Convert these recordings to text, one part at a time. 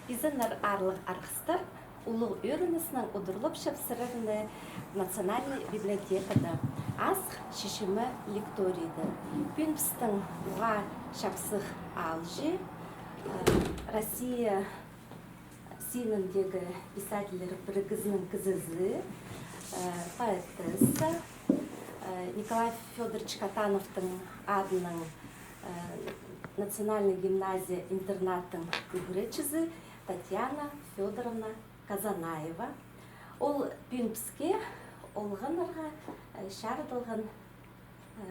Изенер арлық арқыстар улы өрінісінің ұдырлып шапсырырыны национальный библиотекада асқ шешімі лекториді. Пүнпістің ұға шапсық алжы Россия синіндегі писательер бірігізінің кізізі, поэтесса Николай Федорович Катановтың адының Национальный гимназия интернаттың күгіречізі Татьяна Федоровна Казанаева. Ол пүнпіске олғанырға шардылған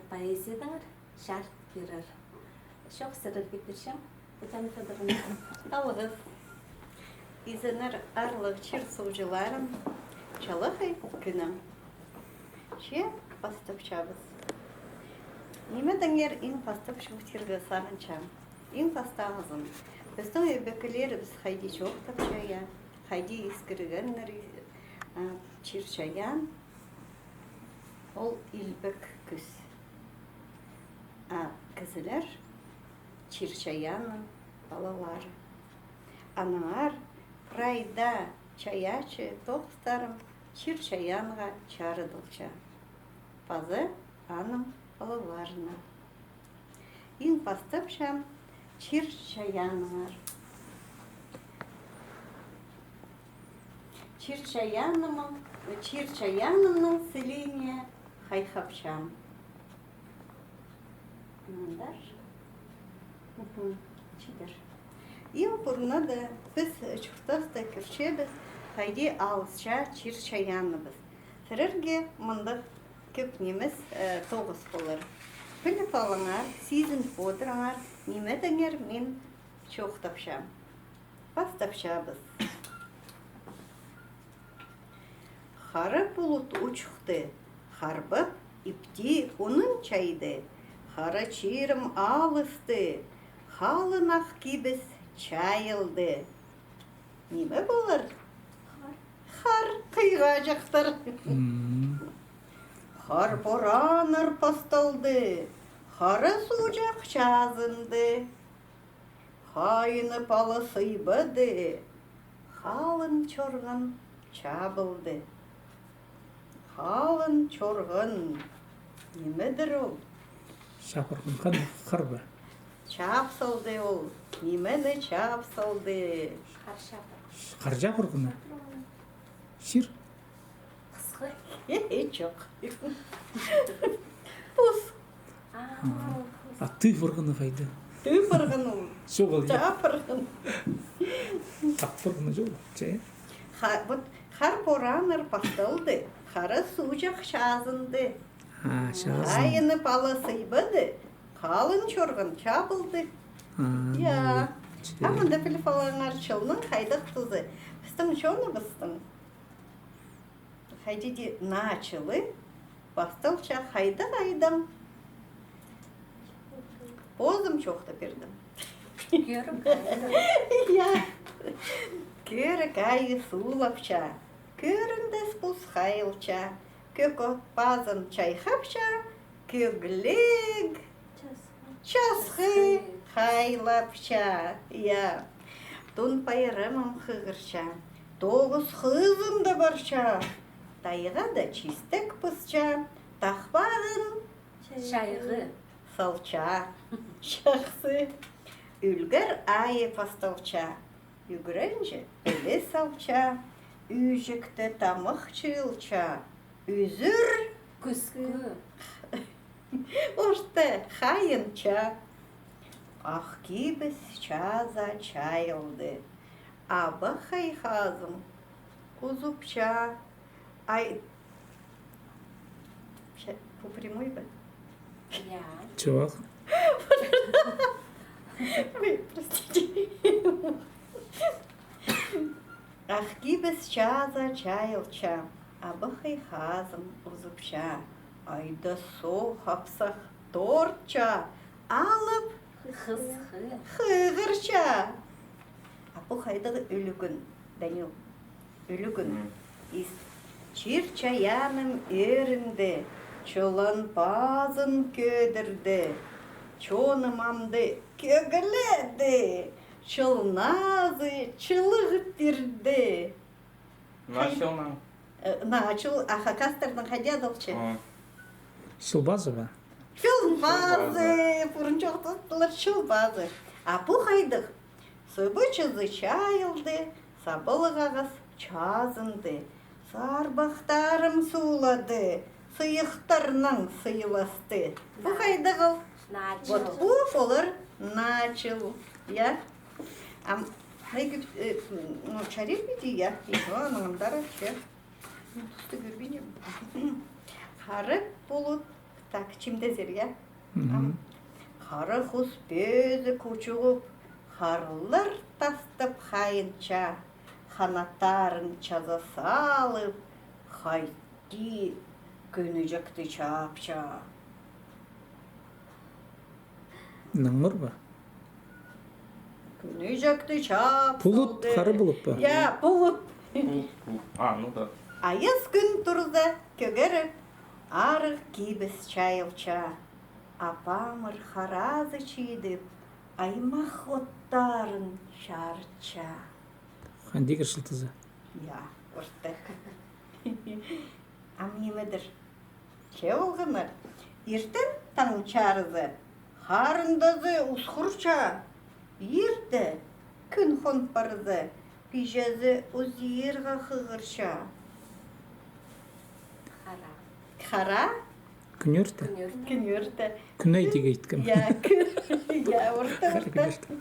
поэзиядан шарт берір. Шоқ сірірге бершем, Татьяна Федоровна. Алғыз. Изенер арлық чыр соужыларым, чалықай күнім. Ше бастып чабыз. Немедіңер ең бастып шүгіттерге сағынчам. Ең бастағызым. Біздің өбекілері біз қайди жоқтып чая, қайди ескірігенлер чыр чаян. Ол илбік күз. Кізілер чыр чаянның балалары. Аныңар прайда чаячы тоқыстарым чыр чаянға чарыдылча. Пазы аным балаларына. Ең бастап шам чыр чаяныңар. Чыр чаянымның селение хайхапшам. Мындар. Чидер. Ең бұрына да біз чұртаста көршебіз, қайди алысша чыр чаяныбыз. Сірірге мұндық көп неміз тоғыз болыр. Біліп алыңар, сезін отырыңар, немедіңер мен чоқтапшам. Бастапшабыз. Хары бұлыт ұчықты, харбып, ипти оның чайды. Хары чирім алысты, халын ақ кебіз чайылды. Неме болыр? Хар қиға жақтыр. Хар бораныр посталды, хары сужақ жазынды. Хайыны палы сыйбыды, халын чорғын чабылды. Халын чорғын, немедір ол? Шапырғын қарбы? Чапсылды ол, немені чапсылды? Қаржапырғына? Шир? Қысқы? Жоқ. Пұс. Ты вырғыны файды? Ты вырғын ол. Соғыл? Чапырғын. Таппырғыны жоқ? Чай? Хар бораныр пастылды, хары сужақ жазынды. Айыны палы сыйбыды, қалын чорғын чабылды. Амында біліп алаңар чылның қайдық тұзы. Біздің жоны біздің. Хайдиди начылы, бастылча хайда айдам. Бозым чоқты бердім. Көрі кайы сулапча, көріндес бұс қайылча, көкі базын чайхапча, көглег часқы қайлапча. Дұн пайырымым қығырча, тоғыз қызым да барча. Тайға да чистік пұсча, тақпағын Шайғы. салча, шақсы. Үлгір айы пасталча, үгірінжі білі салча, үйжікті тамық чылча, үзір Күскі. Ошты қайынча. Ақ кебіс чаза чайылды, абы қайхазым құзыпча. Ай, по прямой бы? Жоқ. Ой, простите. Ақ кебіс чаза чайылча, абы қайхазым құзыпча. Айда со хапсақ тортча, алып Қысқы. қығырча. Апы қайдағы үлігін, Данил, үлігін. Чир чаяным өрінді, чолан пазын көдірді, чонымамды көгіледі, чылназы чылығып берді. Нашылның. Начал ахакастырдың қадя долчы. Шылбазова. Чылбазы, пұрынчоқтылар чылбазы. Апу қайдық, сыбычызы чайылды, сабылығағыз чазынды. Сарбақтарым суылады, сыйықтарның сыйласты. Бұ қайдығы? Вот Начал. bu olur начал. Ya. Am ne gibi no çarif mi diye? Yok, anamlar şey. Tutu görmeyeyim. Karı bulut tak çimde zerge. Karı hus bezі көчігіп, қарылар тастып хайынша, қанаттарын чаза салып, қайтты көнежекті чапча. Наңмыр ба? Көнежекті чап. Бұлыт, қары бұлыт ба? Я, бұлыт. Ну да. Айыз күн тұрды, көгеріп, арық кибіс чайылча. Апамыр харазы чийдіп, аймақ оттарын шарча. Қандегір шылтызы? Я, ұртты. Амнемедір. Че олғыныр? Ертін таң чарызы, харындазы ұсқұрча. Ерді, күн хон парызы, пижазы ұзиерға қығырша. Қара. Қара? Күн өрті? Күн өрті. Күн ай деге айткім. Я, күн. Я, ұртты.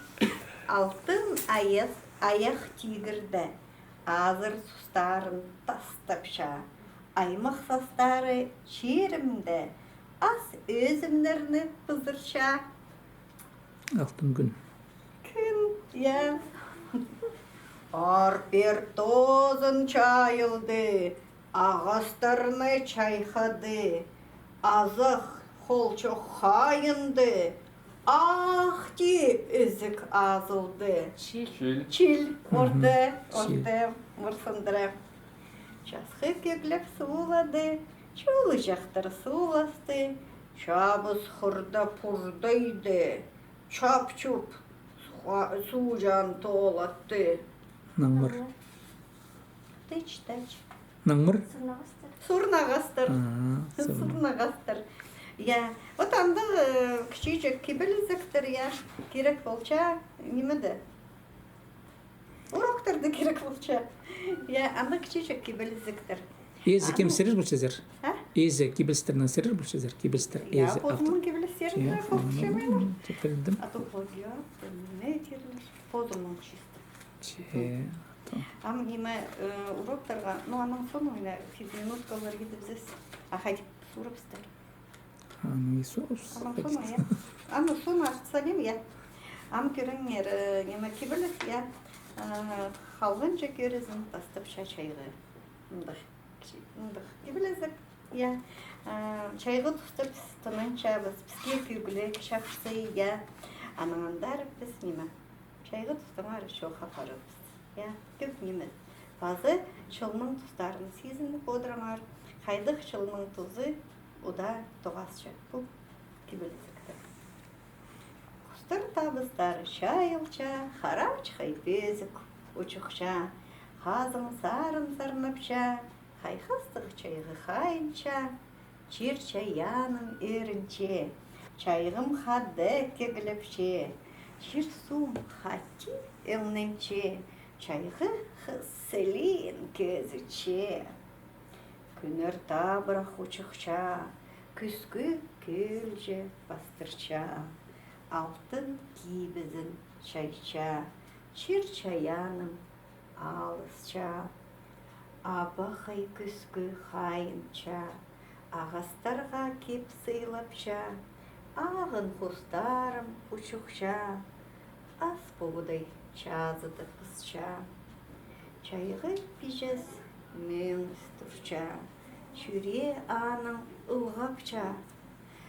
Алтын аяқ тигірді, азыр сұстарын тастапша. Аймақ састары черімді, ас өзімдеріні бұзырша. Алтын күн. Күн, я. Арпер тозын чайылды, ағастарыны чайқады. Азық холчо хайынды, ахти үзік азылды. Чил. Чил, орды, мұрсындыры. Жасқы кегліп суылады, чулы жақтыр суыласты. Чабыз құрда пұрдайды, чап-чуп су жан толатты. Наңмыр. Тыч-тач. Наңмыр? Сурнағастыр. Сурна. Сурнағастыр. Я, вот анда кішечек кебілізіктір, я, керек болча, немеді? Уроктарды керек болча. Я, анда кішечек кебілізіктір. Езі кем серер бұлшезер? А? Езі кебілістерінен серер бұлшезер? Кебілістер Я, езі. позымын кебілістерін, болчамайны. Тепелдім. А то позия, не терлер, позымын чисто. Ам неме уроктарға, ну, аның соны ойна, физминуткалар едіп зіз. Ахайдып сурыпстыр. Аны соус. Aman sonu ya. Ama sonu açsalım ya. Am görünür neme kibelek ya. Halınca görüzün tastıp şaşaydı. Ndıq. Kibelezek ya. Çayğı tutup tanınca biz psikiye kürgülek şapsı ya. Anandar biz neme. Çayğı tutamar şu haparız. Ya köp neme. Bazı çılmın tuzlarını sizinlik odramar. Haydık çılmın tuzu o da doğasça. Bu kibelezektir. Kustır tabızlar şayılça, haraç haybezik uçukça. Hazım sarın sarnapça, hayhastık çayğı hayınça. Çirçe yanım erinçe, çayğım hadde kegilepçe. Çirsum hati elnemçe, çayğı hısselin kezüçe. Күнер табырақ ұчықша, күскі көлже бастырча, алтын кибізін шайча, чирчаяным алысча, абақай күскі хайынча, ағастарға кеп сыйлапша, ағын құстарым ұчықша, ас бұғыдай чазыды қысча, чайғы пижес Мөнстұрча, чүре аның ұлғапча,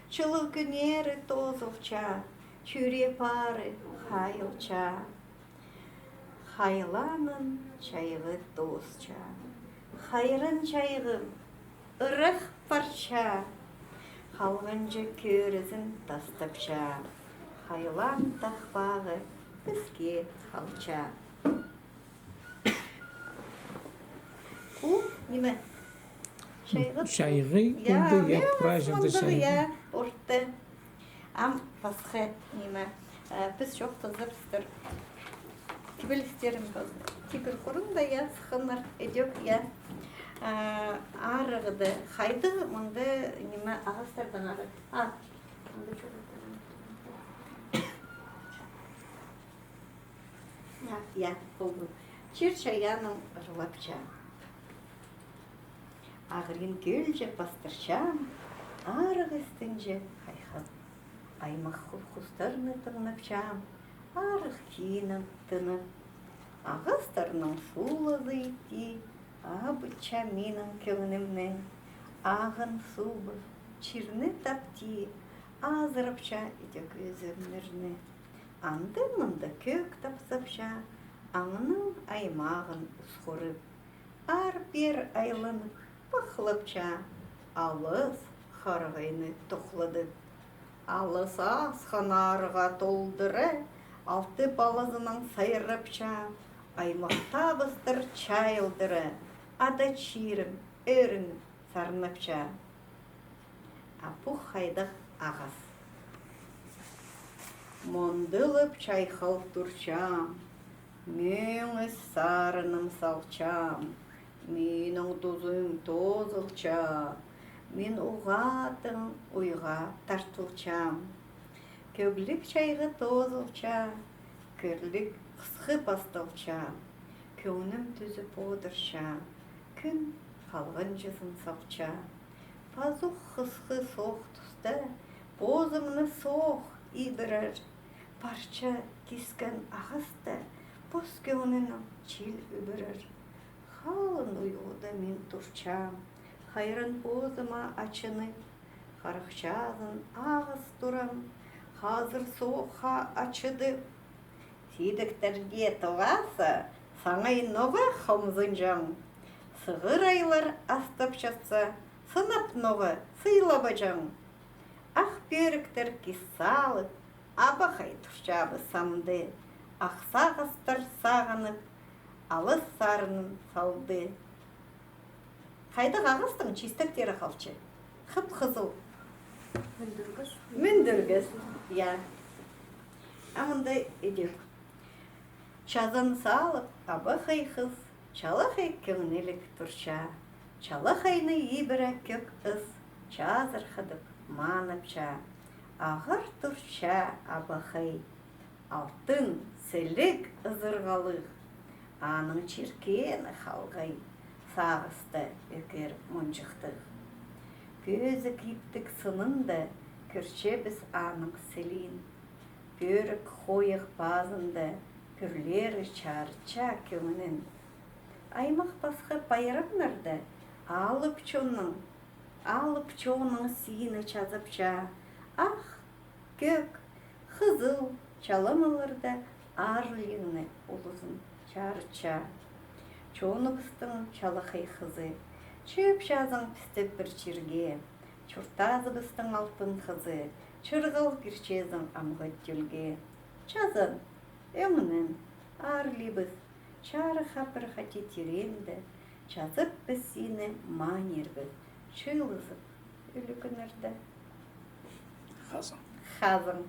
чылы күнері тозылча, чүре пары хайылча. Хайланын чайғы тозча, хайрын чайғым ұрық парча, халғынжы көрізін тастапча, хайлан тақпағы бізге қалча. Ку, неме? Шайғы? Шайғы күнді япыра жырды шайғы. Я, ұртты. Ам пасхы, неме? Біз жоқты зырстыр. Кибелістерім бұл. Кибел құрында я, сықыныр, едек я. Арығыды, қайды, мұнды неме ағыстырдың ары. Мұнды я, болды. Чир шаяның жылапча. Ағырын көлже бастырчам, арық істінже қайқып. Аймақ құстарыны тыңнапчам, арық кейінің тынып. Ағыстарының сулы ити, абыча менің көңінімнен. Ағын субы, чирны тапти, азырыпча едек өзімнірні. Анды мұнды көк тапсапша, аңының аймағын ұсқырып. Ар-бер айлынып, бақылыпча, алыс қарғайны тұқладып. Алыс асқан арыға толдыры, алты балызының сайрапча, аймақта бұстыр чайылдыры, ада чирім, өрін сарнапча. Апу хайдық ағас. Мондылып чайқыл тұрчам, мөңіз сарыным салчам, менің дұзым тозылча, мен ұғатын ұйға тартылчам. Көглік чайғы тозылча, көрлік қысқы бастылча, көңім түзіп одырча, күн қалғын жүзін сақча. Пазуқ қысқы соқ тұсты, бозымны соқ ибірір, парча кескен ағысты, бос көңінің чил үбірір. Қалын ұйғыда мен тұрчам, қайрын бозыма ачынып, қарықшазын ағыс тұрам, қазір соқа ачыды. Сидіктерге тұғасы, саңай ноға қомзынжам. Сығыр айлар астап жатса, сынап ноға сыйлабажам. Ақ бөріктер кесалып, абақай тұршабы самды. Ақсағыстар сағынып, алыс сарының салды. Қайдық ағыстың чистіктері қалчы? Қып-қызыл. Мүндіргіш. Мүндіргіс, я. Амындай едек. Чазын салып, абақай қыз, чалақай көңнелік тұрша. Чалақайны ебірі көк ұс, чазыр қыдып, манапча. Ағыр тұрша абақай, алтын сілік ызырғалық. Аның чиркені қалғай, сағысты өкер мұнжықтық. Көзі киптік сынынды, күрше біз аның сілін. Бөрік қойық базынды, күрлері чарча көңінін. Аймақ басқа байрамларды, алып чоның сиіні чазыпча. Ақ, көк, қызыл чаламаларды арлығыны ұлызын чарча. Чоныбыстың чалақай қызы, чөп жазың пістіп бір черге. Чұртазыбыстың алтын қызы, чырғыл бірчезің амғыт жүлге. Чазын, өңінін, арлибыз, чары қапыр қати теренді. Чазып біз сені манербіз, чылызып, үлікінірді. Хазың,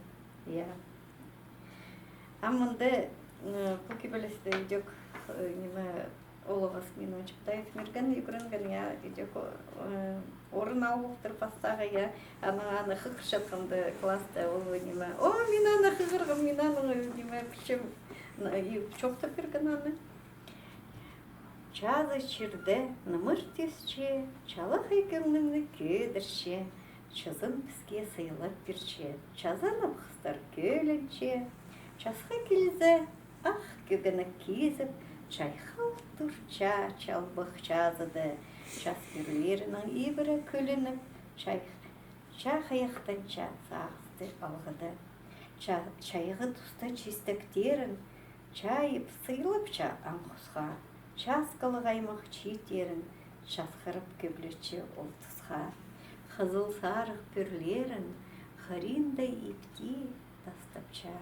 я. Амынды пуки білісті идек олығыз мен очыптайық мерген, югірінген, я идек орын ауылықтыр пастағы, я. Аны қықыр жатқанды класты олы неме. О, мен аны қығырғым, мен аны неме пішім чоқтып берген аны. Чазы чирді, нымыр тесче, чалақай көңнімні көдірше. Чазын бізге сыйлап берче, чазанып қыстар көлінче. Часқа келзі, ақ көгіні кезіп, чайқал тұрча чалбық чазыды. Час бүрлерінің ебірі көлініп, чақаяқтанча сағысты алғыды. Чайғы тұста чистіктерін, чайып сыйлапча аңқұсқа. Часкалық аймақ читерін, часқырып көблече олтысқа. Қызыл сарық бүрлерін, қариндай епте тастапча.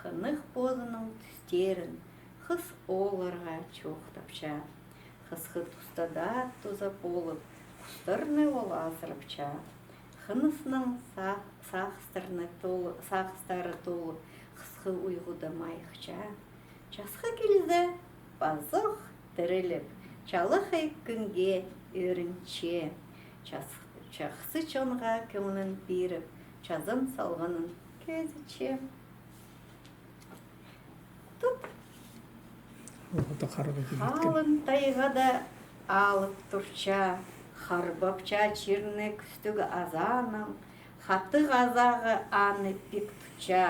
хынық позының түстерін, хыс оларға чоқ тапча. Хысқы тұстада тұза болып, құстырны ол азырыпча. Хынысының сағыстары толы, қысқы ұйғыда майықча. Жасқы келізі базық тіріліп, чалықай күнге өрінче. Чақсы чонға көңін беріп, жазым салғанын көзіче. Тұп. Оғыта қарғы келеткен. Қалын тайғада алып тұрча, харбапча черны күстігі азаның, хаты ғазағы аны пек тұча,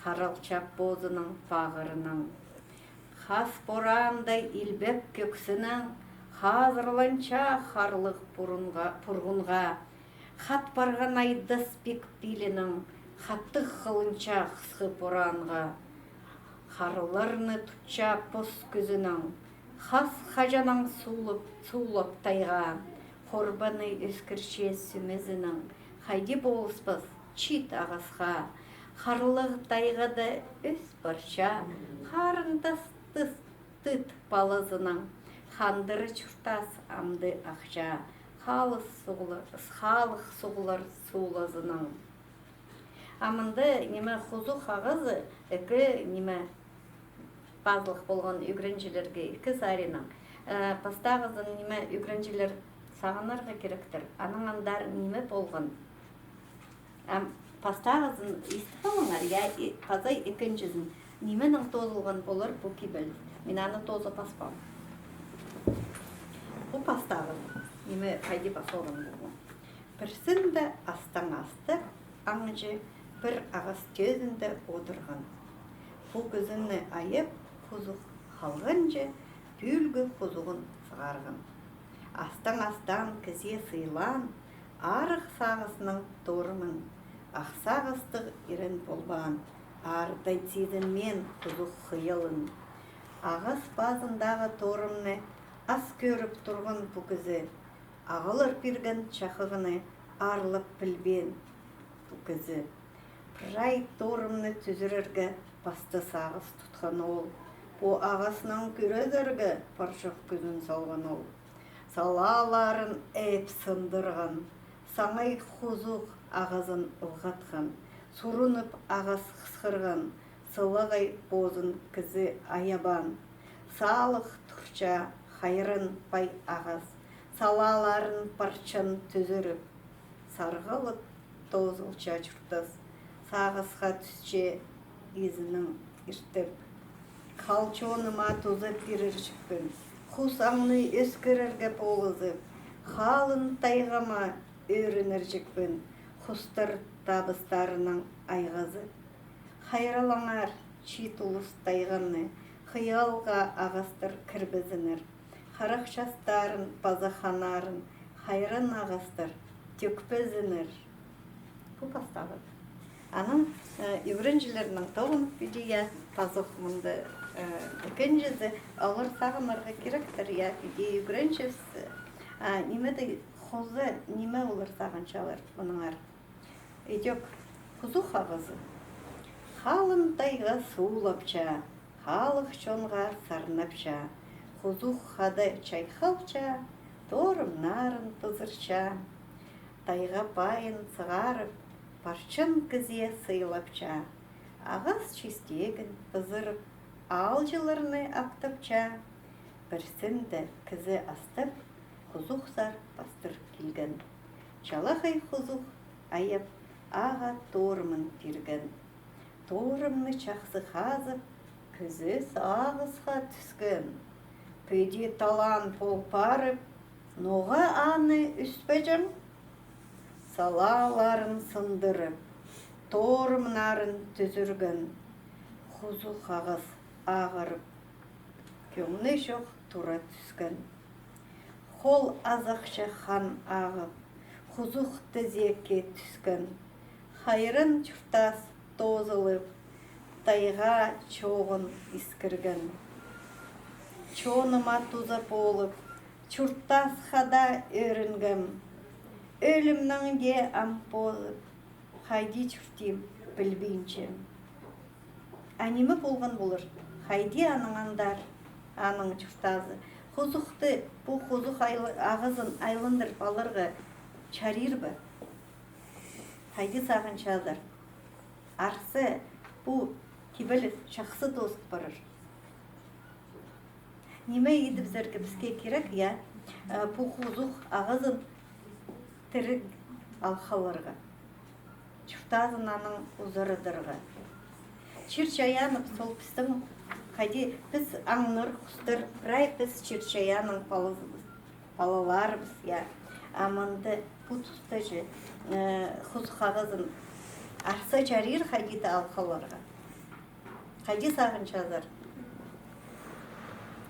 харалча бозының пағырының. Хас борандай илбек көксінің, хазырланча харлық пұрғынға, хат барған айдыс пек билінің, хатты қылынча қысқы боранға, харларны тұтча пос көзінің, хас хажаның сулып тайға, қорбаны өскірше сүмезінің, хайди болыспыз чит ағасқа, харлығы тайғада өс барша, қарындас тыт балызының, хандыры чұртас амды ақша, халық сұғылар сулазының. Амынды неме құзу қағызы, үкі неме базылық болған үгірінжілерге үкі сарының. Пастағызын неме үгірінжілер сағынарға керектір. Аның андар неме болған. Пастағызын есті қалыңар, пазай үкінжізін. Неменің тозылған болар бұл кебіл. Мен аны тозы паспам. Бұл пастағыз. Неме қайды басылған болған. Бірсінде астан асты, аңжы бір ағас төзінде отырған. Бұл көзіні айып, құзық қалғанжы, бүлгі құзығын сығарған. Астан кізе сыйлан, арық сағысының торымын, ақсағыстық ерін болбаған, ардай цидін мен құзық қиылын. Ағас базындағы торымны ас көріп тұрғын бұл күзі, ағылыр берген чақығыны арлып білбен бұл күзі. Прай торымны түзіріргі басты сағыс тұтқан ол, бұл ағасынан көрезіргі паршық күзін салған ол. Салаларын әп сындырған, саңай құзық ағазын ұлғатқан, сұрынып ағас қысқырған, сылығай бозын кізі аябан. Салық тұрча хайрын бай ағас, салаларын парчан түзіріп, сарғылып тозылча жүртас, сағысқа түсче езінің іртіп. Қалчоныма тозып берір шықпын, құс аңны өскірірге болызып, қалын тайғама өрінір жікпін, құстыр табыстарының айғазы. Хайралаңар чит ұлыс тайғаны, қиялға ағастыр кірбізінір, қарақшастарын базаханарын, хайрын ағастыр төкпізінір. Бұл бастағы. Аның үйренжілерінің тоғын бидея пазық мұнды үкенжізі алыр сағынарға керектір, бидея үйренжізі. Немеді құзы, неме олар сағыншалар бұныңар. Едек құзу қағызы. Қалын тайға суылапча, халық шонға сарнапча, құзу қады чайқалча, торым нарын пызырча, тайға пайын сығарып, парчын кізе сыйлапча, ағас чистегін пызырып, алжыларны аптапча, бірсінді кізі астып, құзуқсар бастыр келген. Чалақай құзуқ айып, аға торымын перген. Торымны чақсы қазып, күзі сағысқа түскен. Пөйде талан полпарып, ноға аны үспәжім, салаларын сындырып, торымнарын түзірген. Құзу қағыз ағырып, көңіні жоқ тұра түскен. Қол азақша хан ағып, құзуқ тізеке түскен. Хайрын чұртас тозылып, тайға чоғын искірген. Чоныма туза болып, чұртас қада өрінгім. Өлімнің де ам болып, қайди чұртим білбейінчем. Әнеме болған болыр. Хайди аныңандар, аның чұртазы. Хозуқты, бұл хозуқ ағызын айлындыр балырғы чарирбі. Хайди сағын чазар. Арсы, бұл кебілі шақсы дост барыр. Неме едіп зәргі бізге керек, я? Бұл хозуқ ағызын тірі алқалырғы. Чұртазын аның ұзырыдырғы. Чирчаянып сол біздің қайди біз аңныр құстыр, рай біз чирчаяның балаларыбыз, я. Аманды бұл тұста же құз қағызын арса жарир қайдиді алқаларға. Қайди сағын жазар.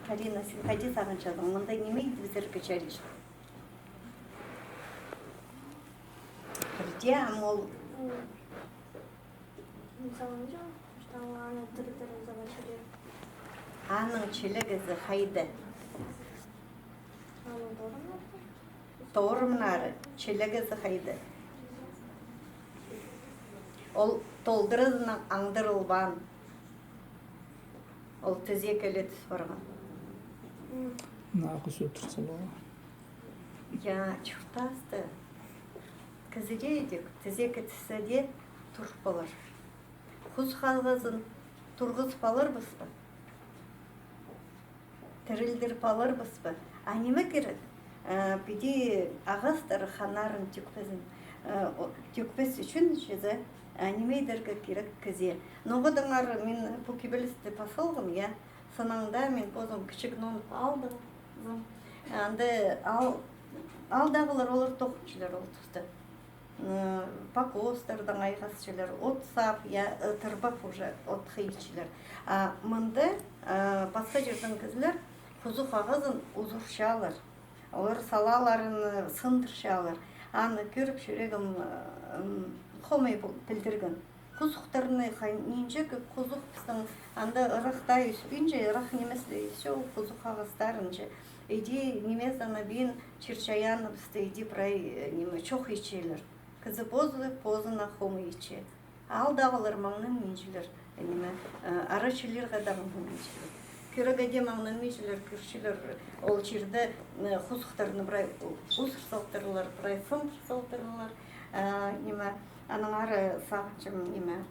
Карина, сен қайди сағын жазар. Мұнда немейді біздергі жарир. Бірде амол. Аның чілігізі қайды. Торымнары чілігізі қайды. Ол толдырызының аңдырылбан. Ол тізе көлі түс барған. Нақыс өтірсі болға. Я чұртасты. Кізіде едік, тізе кітісі де тұрып болар. Құз қалғызын тұрғыз балыр бұспы. Тірілдір балыр бұспы. Анеме керек? Біде ағастары қанарын текпес үшін жезі анемейдерге керек кізе. Ноғыдыңар мен покебелісті пасалғым, я. Санаңда мен бозым кішік нонып алдым. Анды алдағылар олар тоқыншылар ол тұсты. Покостардан айғасшылар, от сап, я тұрбап уже от қиылшылар. Мұнды басқа жердің кізілер құзу қағызын ұзыршалар. Олар салаларын сындыршалар. Аны көріп жүрегім қомай білдірген. Құзуқтарыны ненже көп құзуқ біздің анда ұрақтай үспейінже, ұрақ немесілі үсі ол құзуқ қағыздарынже. Иди немезана бин чирчаяны бізді иди прай чоқ ечелер. Кізі позына қомы ече. Алдағылар маңнан меншілер. Арашылер ғадағын меншілер. Көрігеде маңнан меншілер, көршілер. Ол жерді құзықтарыны бірай ұсыр салтырылар, бірай сымыр салтырылар. Аның ары сағыншым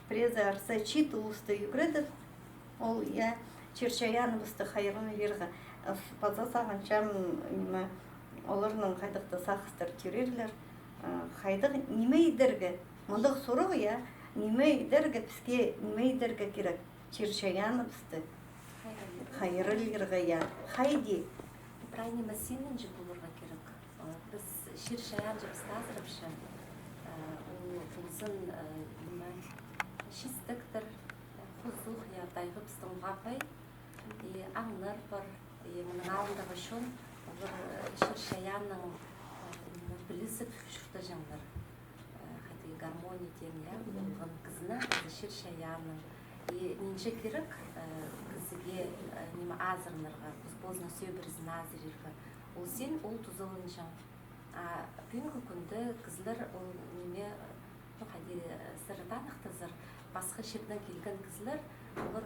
презі арса чит ұлысты үгіреді. Ол чирчаяны бізді қайырын ерға. Паза сағыншам оларының қайдықты сақыстар түрерлер. Қайдық немейдерге, мұндық сұрық, немейдерге бізге немейдерге керек. Чирчаяны бізді қайырылырға, қайди. Правильно, сенің же болырға керек. Біз ширшаян же біздазырыпшы. Ұлзын шистіктір, құзуқ, дайғы біздің ғапай. Аңнар бар, мұның алындағы шон, ширшаянның білісіп шұрта жаңдар. Қайты гармония ден, ұлғын кізіні, ширшаянның. Ненше керек кізіге азырнырға, позна сөбірізін азырырға. Ол сен ол тұзылын жаң. Бүгінгі күнді кізілер ол неме сырыдан ықтызыр. Басқа шерден келген кізілер, олар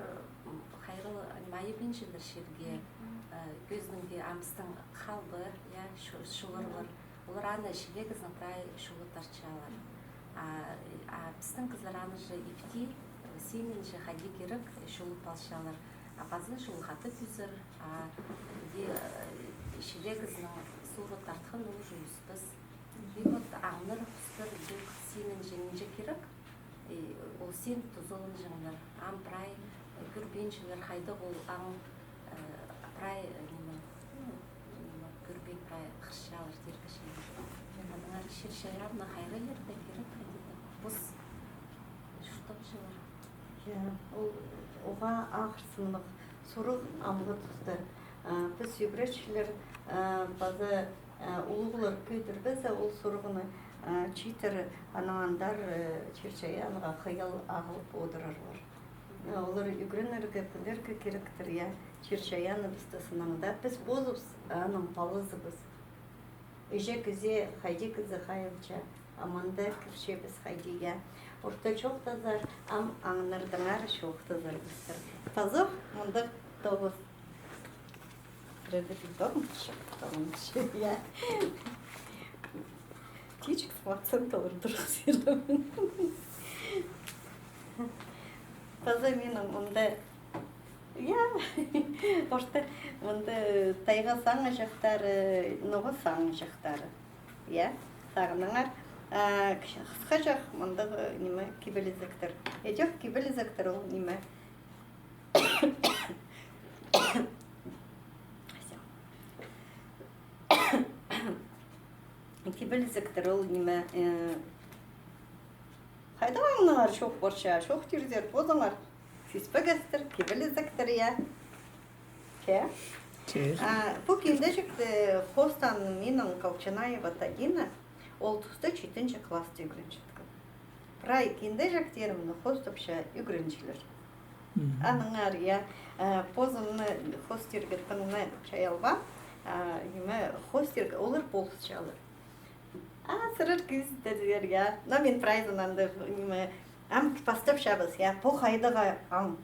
қайрыл майы беншілер шерге, көзніңге амыстың қалбы, шулырлар. Олар аны ішіге кіздің прай шулы тарчалар. Біздің кізілер аны жы епти, сенен жы хади керек шулы палшалар. Базын шулы қаты күзір, ішіге кіздің сұры тартқын ол жүйіспіз. Бейгот аңныр құстыр сенен жеңінже керек. Ол сен тұзылын жыңдар. Ам прай көрбеншілер қайды ол аң прай көрбен прай қыршалар дергішілер. Адыңар шершаярына қайғылер да керек қайдеді. Бұс жұртып жылар. Оға ақырсынлық сұрық амғы тұсты. Біз үйбірешілер базы ұлғылар көйдір бізі ол сұрғыны читер анаңандар чирчаянға қиял ағылып одырарлар. Олар үгірінерге пілерге керектір, чирчаяны бізді сынаңда. Біз бозып аның палызы біз. Үже кізе, хайди кізі қайылча, аманда кірше біз хайди. Орта чоқ тазар, Ам аңнардыңар шоқты зарбыстыр. Тазық, мұндық тоғыз. Тогмыш, я. Птичек с акцентом друзьям. Таза менің мұнда, я, бошты, мұнда тайға саңы жақтары, нұғы саңы жақтары. Я, сағыныңар. Қысқа жақ, мұнда неме кибелізіктір. Жоқ, кибелізіктір ол неме. Кибелізіктір ол неме. Қайда аңныңар шоқ борша, шоқ түрдер бозыңар. Фиспегістір, кибелізіктір, я. Ке? Бұл кенде жүкті қостан менің Колчанаева Тагина, ол тұсты 4-ші класты үгіріншіткі. Прай кенде жүктерімні қостыпша үгіріншілер. Аныңар, я, позымны қостергетпінні чайалба, қостергі олар болсы алыр. Сырыр күздер, я. Но мен прайзынанды, ам пастып шабыз, я, по қайдыға ам.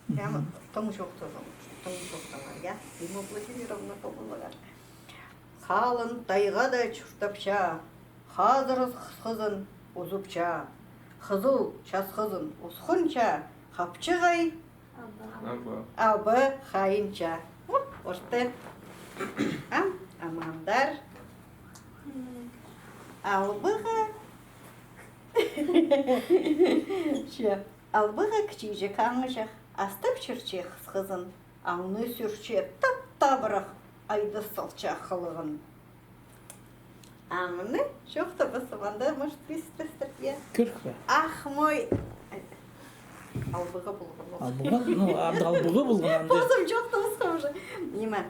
Я, том жоқтығым. Я ему блокировано побылар. Қалын тайға да чуртапша, қазыр қызын ұзыпша, қызыл час қызын ұсқынша, қапчығай, абы қайынша. Орты амандар, албыға, албыға кіші қаңыжақ, астап шүрче қызын. Аңны сүрче тап-табырақ айды салча қылығын. Аңны жоқты бұсыванда, может, бестістір, е? Күркі. Ах, мой... Албыға бұлғын. Албыға? Ну, албыға бұлғын. Бозым жоқты бұсқым жа. Неме?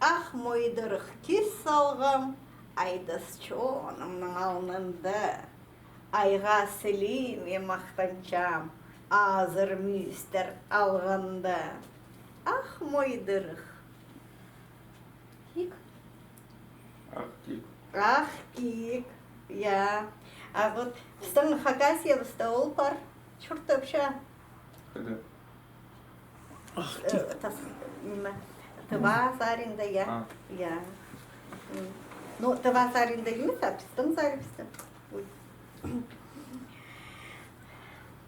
Ах, мой дұрық кес салғам, айдыс чонымның алнында. Айға сілейм емақтанчам. Азыр мүйістер алғанда. Ах, мой дұрық. Кик? Ах, кик. Ах, кик. Я. А вот біздің Хакасиябызда ол бар. Чуртапша. Қайда? Ах, кик. Тыва сарында, я. Я. Ну, тыва сарында емес, а біздің сарыбызда.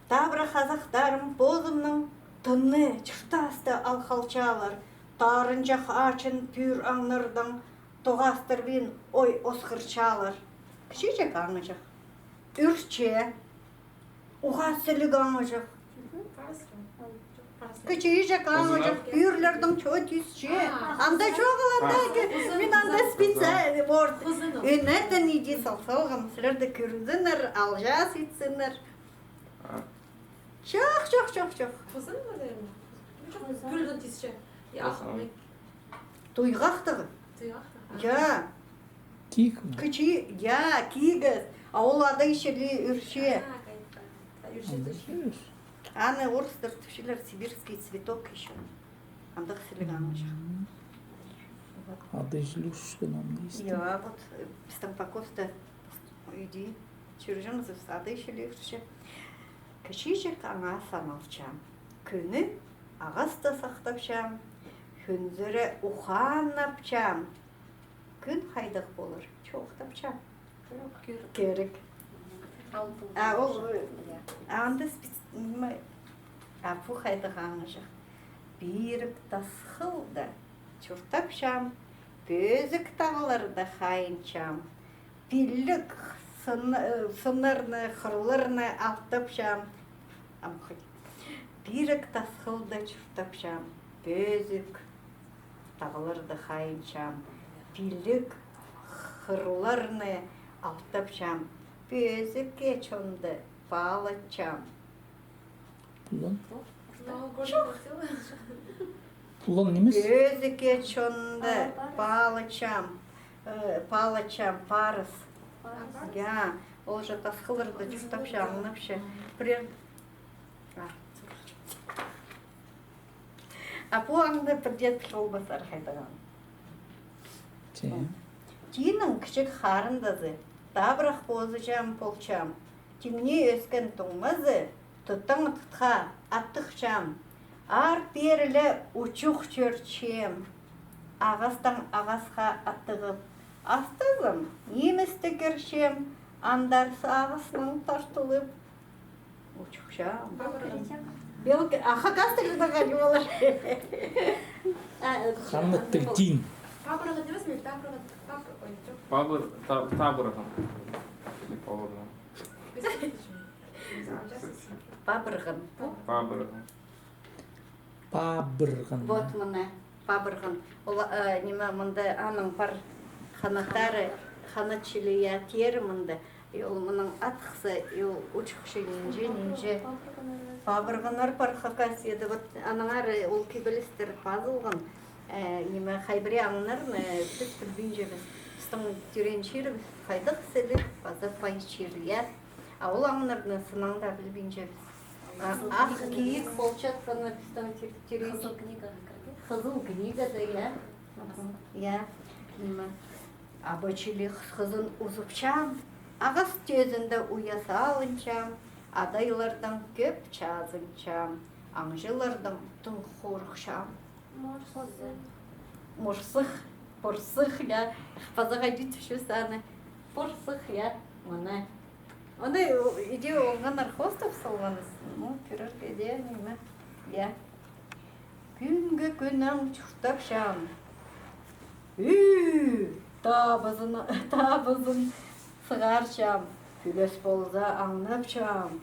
Табра қазақтарым бозымның тынны чыртасты алқалчалар, тарын жақ ачын пүр аңнырдың, тоғастырбен ой осқырчалар. Кіші жақ аңы жақ, үрче, ұғасылық аңы жақ. Кіші жақ аңы жақ, пүрлердің чөтісше. Анда жоғыланда, мен анда специалы борт. Өнәтін иде салсалғым, сілерді көрдіңір, алжас етсіңір. Жоқ. Қызын ба деймін? Күлді тезше. Туйғақтығы. Тұйғақ? Я. Кик ма? Кічі, я, кигіз. Аулада ішелі үрше. Аны орыстар түшілер сибирский цветок еще. Андық сілік аңы жақ. Ады жлюшкін аңдейсті. Я, вот, біздің покоста үйде жүржіміз, ады ішелі үрше. Кіші аңа самалчам. Күні ағаста сақтапшам. Күнзірі ұханапчам. Күн қайдық болыр. Чоқтапчам. Керек. Аңды специмай. Бұ қайдық аңы жақ. Беріп тасқылды. Чуртапшам. Бөзік тағылырды қайынчам. Пиллік сынырны, қырлырны алтапшам. Берік тасқылды чуртапшам. Бөзік тағылырды қайынчам. Пиллік қырлырны алтапшам. Бөзікке чонды балычам. Пулан? Пулан немес? Бөзікке чонды балычам. Балычам, парыз. Я, ол же тасқылырды чуртапша, аңнапша. А бұ аңды бірдет қолбасар қайдаған. Тиінің кішік қарындазы, табырақ бозычам полчам. Тимне өскен туңмазы, тұттың тұтқа аттықшам. Ар перілі ұчуқ чөрчем. Ағастан ағасқа аттығып. Астызым, немісті кершем. Андарсы ағасының тартылып. Ұчуқшам. Белки, аха кастылыда қажу олар. Хамыттың тин. Папырға демес ме? Папыр, ой, жоқ. Пабыр, табырған. Пабырған. Пабырғын. Пабырған. Пабырған. Вот мына пабырғын. Ол неме мұнда аның бар қанаттары, қанатшылыя тері мұнда. Ол мұның атқысы, ол ұчықшы нинже. Пабырғынар бар қақас еді. Вот аның ары ол кебелістер пазылғын. Неме хайбіре аңнарын біз білбейінже біз. Біздің түрен шері біз қайдық селіп, база пай шерия. Ол аңнарын сынаңда білбейінже біз. Ақ киік болчат қаны біздің түрен Қызыл книгаға кірді. Қызыл книгада, я. Я. Абачили қызын ұзыпчам. Ағас төзінде уяса алынчам. Адайлардан көп чазынчам. Аңжылардан түн қорықшам. Морсық, порсық, я. Пазаға дүтіші саны. Порсық, я. Оны. Оны иде олған архостап салғаныз. Көрірге де, неме. Я. Күнгі күнің чұртапшам. Табызын сығаршам. Күлес болза аңнапшам.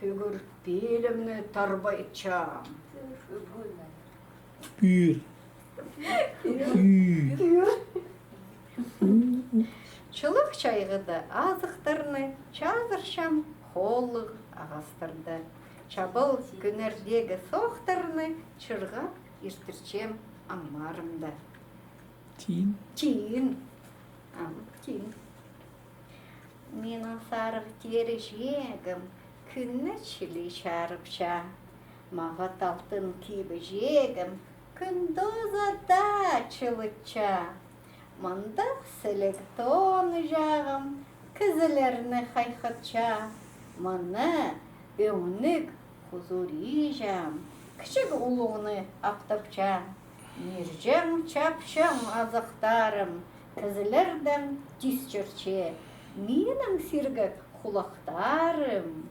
Төгір белімні тарбайтшам. Пүйір. Пүйір. Чылық чайғыда азықтарны чазыршам. Қолық ағастырды. Чабыл күнердегі соқтарны чырға ертірчем аңмарымда. Тин. Тиін. Тиін. Менің сарық тері жегім, күнні чілі шарыпша. Мағат алтын кейбі жегім, күндозада чылытша. Мында сілік тоны жағым, кізілеріні қайқытша. Мына өңнік хузури жам, кішік ұлуғыны ақтапча. Нержем чапшам азықтарым, кізілерден тіс жүрче. Менің сиргік құлақтарым.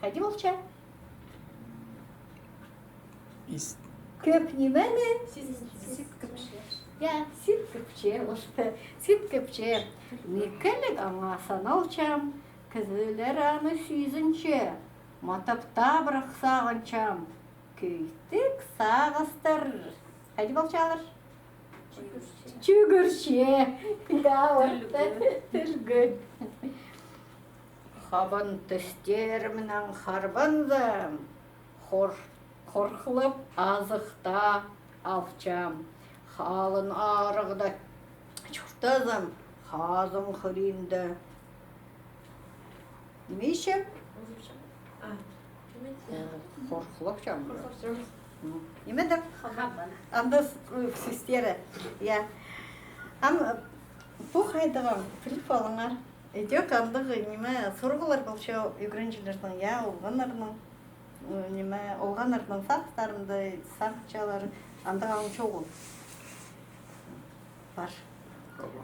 Қайди болча? Көп немені? Сит көпше. Я, сит көпче, ұшты. Сит көпче. Мекілік аңа саналчам, кізілер аны сүйзінче. Матапта бірақ сағынчам. Көйтік сағыстыр. Қайди болчалар? Чүгірше. Түлгін. Қабын түстерімнің қарбанзым. Қорқылып азықта алчам. Қалын арығда чұртазым. Қазым қыринді. Немейші? Қорқылып жам. Немедір? Анда сүстері. Я. Бұл қайдыған Филипп алыңар. Идек андығы неме сұрғылар болшы үйгіріншілердің, я, олғанарының, неме олғанарының сақстарында, сақчалар, андығы аңын чоғыл. Бар.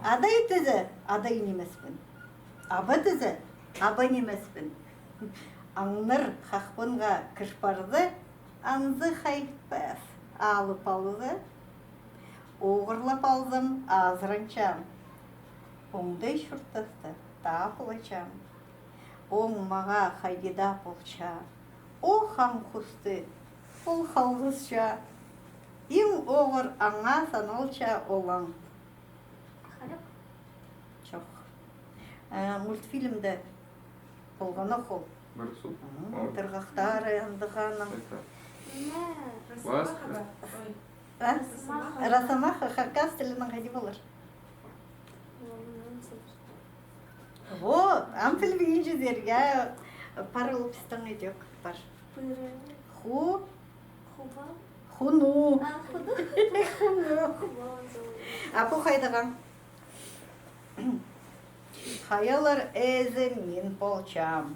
Адай түзі, адай немеспін. Аба түзі, аба немеспін. Аңныр қақпынға кішпарды, анзы қайтпас. Алып алығы, оғырлап алзым, азырынчам. Оңдай шұртасты, тапылачам. Оң маға қайдеда болча. О хан құсты, ол қалғызша. Ең оғыр аңа саналча олаң. Жоқ. Мультфильмді болғаны қол. Бір су. Тырғақтары андығаным. Расамаха хакас тілінің қайди болыр? Вот, амфил винжи дер, я парыл пистан идек бар. Ху, хуну. Апу қайдыған? Хаялар әзі мен полчам.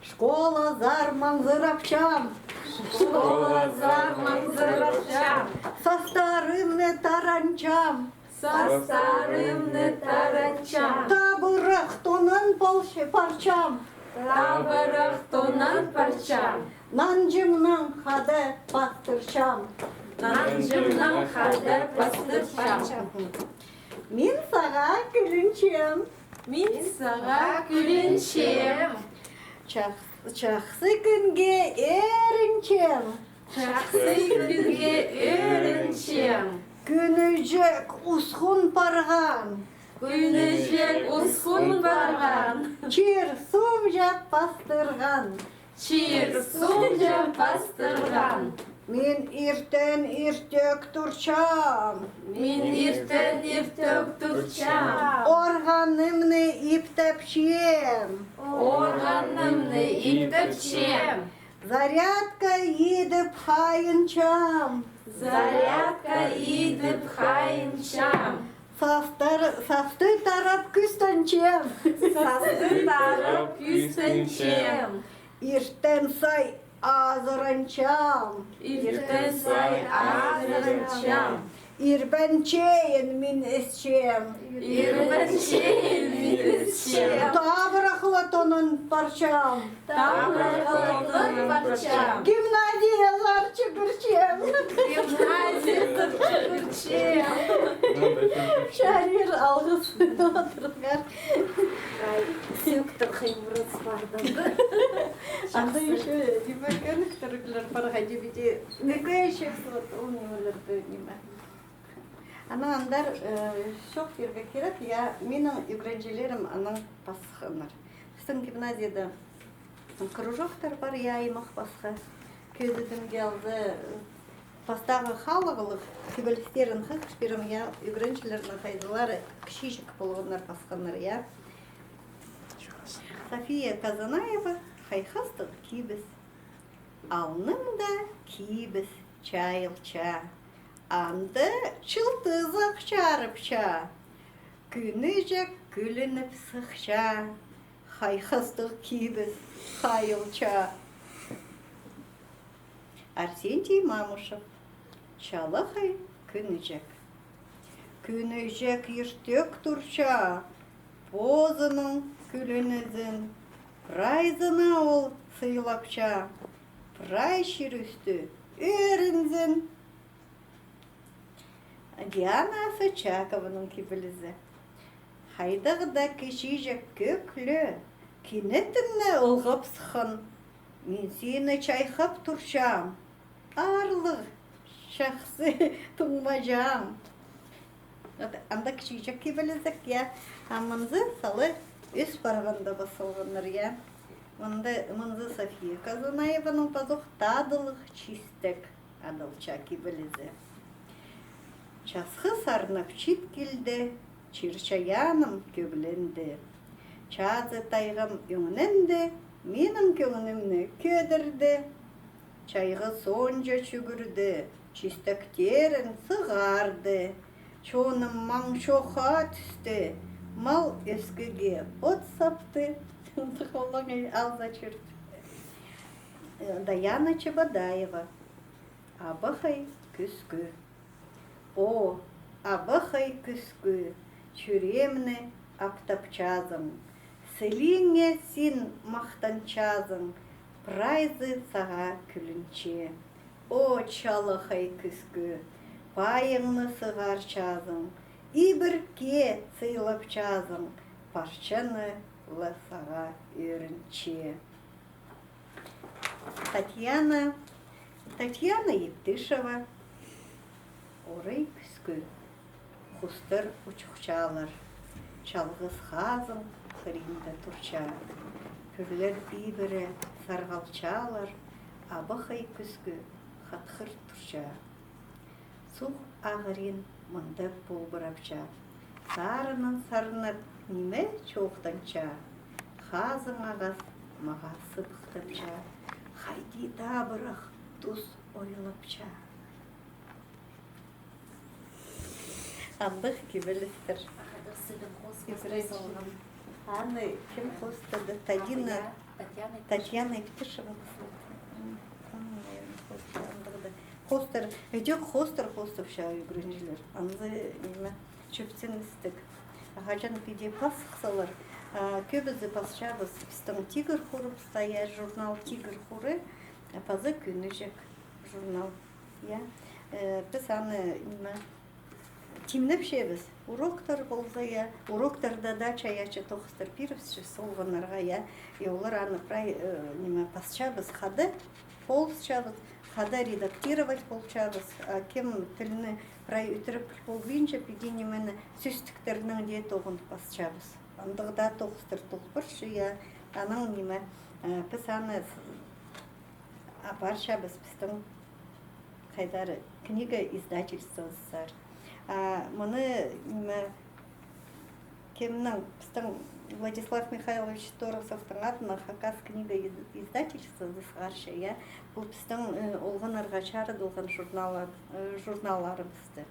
Школа зар манзырапчам. Школа зар манзырапчам. Со старым не таранчам. Со старым не таранчам. Табырах тонын парчам. Табырах тонын парчам. Нанжымның хады пастырчам. Нанжымның хады пастырчам. Мен саға күлінчем. Мен саға күлінчем. Жақсы күнге ерінчем. Жақсы күнге өрінчем. Күні жек ұсқын парған. Күні жел ұсқын барған. Чир сум жап пастырған. Чир сум жап пастырған. Мен ертен ертек тұрчам. Мен ертен ертек тұрчам. Органымны иптепчем. Органымны иптепчем. Зарядка едіп хайынчам. Зарядка едіп хайынчам. Састы тарап күстанчем. Састы тарап күстенчем. Ертен сай азыранчам. Ертен сай азырынчам. Ирбенчейін мен ісчем. Ирбенчейін мен ісчем. Табырақлы тонын парчам. Табырақлы парчам. Гимназиялар чүгірчем. Гимназия чүгірчем. Шарир алғыс отырғар. Сектор химрыз барды. Анда еще дебаканных торглар паргади бите. Некое шексот униваларды нима. Ана андар шок жерге керет, я менің үйгенжелерім аның пасханар. Біздің гимназияда кружоктар бар, я имақ пасха. Көзідім geldi. Пастағы халығылық кебелістерін хықшперім, я үйгенжелерінің қайдылары кішішік болғанар пасханар, я. София Казанаева хайхастық кибіс. Алным да кибіс чайылча. Анды чылтызақ чарыпча. Күні жек күлініп сықча. Хайхастық кибіс хайылча. Арсентий Мамушев. Чалахай күні жек. Күні жек ертек тұрча. Позының күлінізін. Прайзына ол сыйлапча. Прай шірісті өрінзін. Диана Сычакованың кебілізі. Хайдағыда кешежек көклі. Кенетімні ұлғып сықын. Мен сені чайқап тұршам. Арлық шақсы тұңмажам. Анда кешежек кебілізік, я. Амынзы салы өс барғанда басылғаныр, я. Мынзы София Казанаеваның пазық тадылық чистік адылча кебілізі. Часқы сарнап чит келді, чирчаяным көбіленді. Чазы тайғым өңінінді, менің көңінімні көдірді. Чайғы сонжа чүгірді, чистіктерін сығарды. Чоным маң шоқа түсті, мал өскіге от сапты. Қолыңы алза чүрді. Даяна Чебадаева. Абықай күскі. О, абықай күскі, чүремні аптапчазым. Сіліңе син мақтанчазым, прайзы саға күлінче. О, чалықай күскі, пайыңны сығарчазым, ибірке сыйлапчазым, парчаны саға өрінче. Татьяна Евтышева. Орай күскі, құстыр ұчықчалар, чалғыз ғазым қырында тұрча. Пүрлер бейбірі сарғалчалар, абықай күскі қатқыр тұрча. Суқ ағырын мұндып болбырапча. Сарынан сарынып неме чоқтанча. Ғазым ағаз маға сыбықтапча. Хайди дабырақ тұз ойлапча. Андық кебелістір. Анны кем қостады? Тадина Татьяна Евтышева. Хостер, хостер шай грünжлер. Анзы неме чөпсеністік. Хажан пиде пасықсалар. Көбізі пасшабыз пістің тигр хурып стая журнал тигр хуры. Пазы күнежек журнал. Біз аны неме тимнеп шебіз. Уроктар болса я, уроктарда да чаячы тоқыстыр пирівші солғанарға я. Олар аны прай неме пасшабыз хады, полсшабыз. Хада редактировать полчабыз, кем тіліні прай үтіріп болғынша педені мені сөстіктерінің де тоғын пасчабыз. Андығда тоғыстыр тоқпыршы, я аның неме біз аны апаршабыз біздің қайдары книга издательствосызар. Мұны неме кемнің біздің Владислав Михайлович Торосовтың атына Хакас книга издательства дысғаршы, я. Бұл біздің олғанарға шары долған журналары бізді.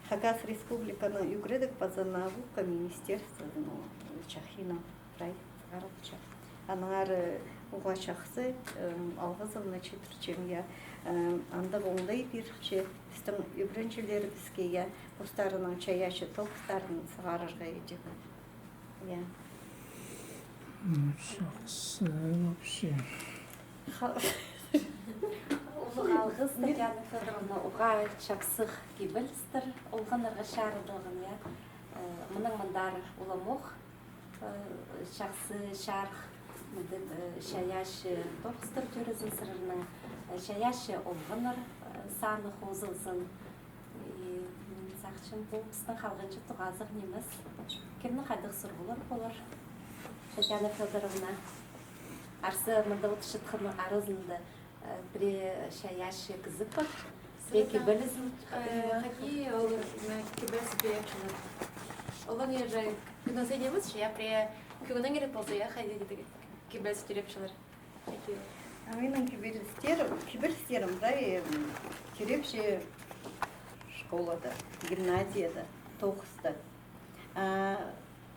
Хакас республиканы үгредік база наука министерствоның чахина прай ғарапча. Анар уға шақсы Алғызовна Четірчем, я. Анда ондай бірші біздің үгреншілері бізге, я. Ұстарының чаяшы тоқыстарын сығарырға едегі. Жақсы, вообще. Алғыз Татьяна Федоровна уға чақсық кебілістір, олғанарға шарыдылығын, я. Мұның мұндары уламоқ, чақсы шарх, шаяшы тоқыстыр түрізін сырының, шаяшы олғаныр саны қозылсын. Сақчын бұл біздің қалғанчы тұғазық неміз. Кемнің қайдық сұрғылар болар? Татьяна Федоровна. Арсы мұнда ұтышытқының арызынды біре шаяшы кізіп бар. Біре кебілізін. Какие кебілісі берекшілер? Олан ержі күніңізде неміз, я біре күнің ерет болса, я қайды деді кебілісі берекшілер. Менің кебілістерім, да, керепші школада, гимназияда, тоқысты.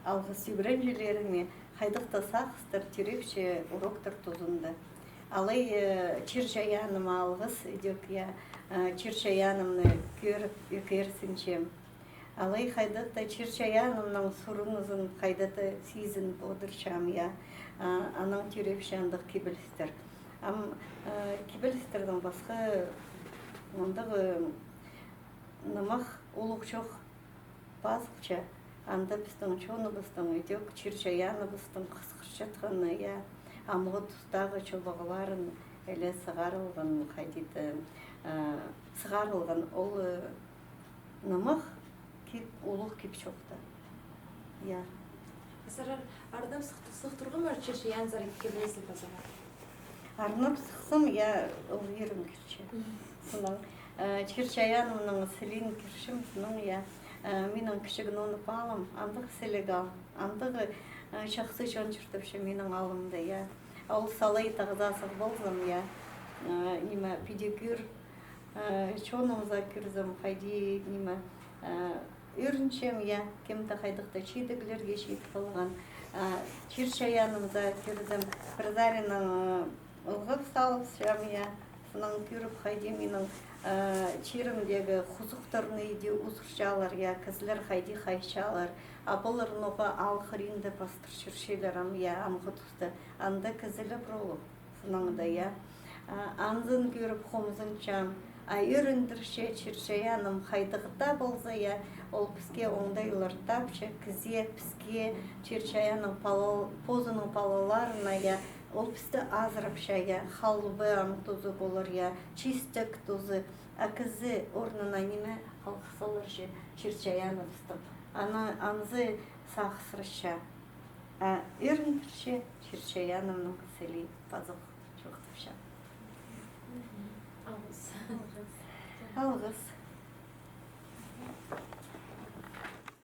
Алғыз үгренжелеріне қайдықта сақыстыр, терепші уроктар тұзынды. Алай чиршаяным алғыз едек, я чиршаянымны көріп өкерсінчем. Алай қайдықта чиршаянымның сұрыңызын қайдата сезін бодыршам, я. Аның терепші андық кебілістер. Кебілістердің басқа ондағы намақ олық жоқ басықча, анда біздің чоныбыстың өтек чиршаяныбыстың қысқыш жатқаны, я, амғы тұстағы чолбағыларын әлі сығарылған, қайдеті сығарылған ол намақ олық кеп жоқты, я. Сарар, ардам сықтырғы мөр чиршаян зарып кебілесі базаға? Арнап сықсым, я, ол ерім керче. Сұның Чиршаянымның селин кіршім, сұның, я, менің кішігін оны балым, андық селегал, андығы шақсы жон жүртіпші менің алымды, я. Ол салай тағзасық болзым, я, неме педикюр, чонымыза күрзім, қайди, неме, үріншем, я, кемді қайдықты чейдігілерге шейді болған, Чиршаянымыза күрзім, бірзарының ұлғып салып шам, я, сұның көріп қайди менің чирімдегі құзықтарыны еде ұсыршалар, я, кізлер қайди қайшалар, абылырын оға алқыринді бастыр шүршелерім, я, амғы тұсты, анда кізілі бұрылып, сынаңда, я, анзын көріп қомызын чам, үйріндірше чиршаяным қайдығыда болса, я, ол бізге оңдайлар тапшы, кізе бізге чиршаяның позының палаларына, я, ол бізді азырапша, я, халбы тұзы болыр, я, чистік тұзы, кізі орнына неме қалқысылыр же чиршаяны бұстым. Анзы сақсырыша, үріндірше чиршаянымның селі пазық жоқтыпша. Алғыз. Алғыз.